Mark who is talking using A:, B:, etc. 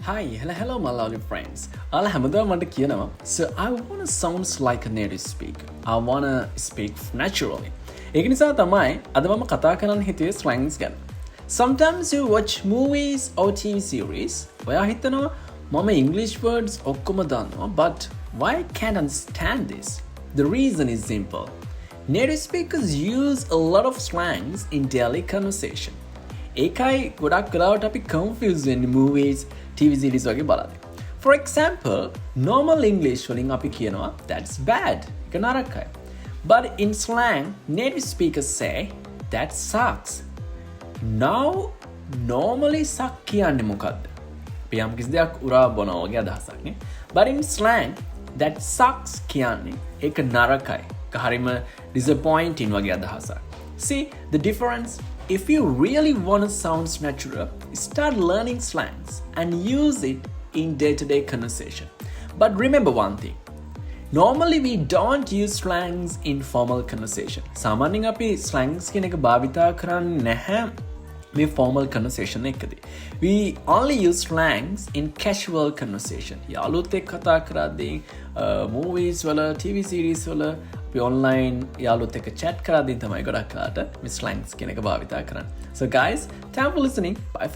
A: Hi, hello my lovely friends. Ala හැමදාම මට කියනවා, so I want to sound like a native speaker. I want to speak naturally. ඒක නිසා තමයි අද මම කතා කරන්න හිතුවේ slangs ගැන. Sometimes you watch movies or TV series. ඔයා හිතනවා මම English words ඔක්කොම දන්නවා, but why can't understand this? The reason is simple. Native speakers use a lot of slangs in daily conversation. ඒකයි ගොඩක් වෙලාවට අපි confuse වෙන්නේ movies, TV series වගේ බලද්දී. For example, normal English වලින් අපි කියනවා that's bad. ඒක නරකයි. But in slang, native speakers say that sucks. Now, normally suck කියන්නේ මොකද්ද? අපි යම් කිසි දෙයක් උරා බොනවා වගේ අදහසක් නේ. But in slang, that sucks කියන්නේ ඒක නරකයි. ඒක හරිම disappointing වගේ අදහසක්. See the difference? If you really want to sound natural, start learning slangs and use it in day-to-day conversation. But remember one thing. Normally we don't use slangs in formal conversation. සාමාන්‍යයෙන් අපි slangs කියන එක භාවිතා කරන්නේ නැහැ මේ formal conversation එකදී. We only use slangs in casual conversation. යාළුවොත් එක්ක කතා කරද්දී, movies වල, TV series වල, අපි online යාළුවොත් එක්ක chat කරද්දී තමයි ගොඩක් කාට මේ slangs කියන එක භාවිතා කරන්නේ. So guys, thanks for listening. Bye.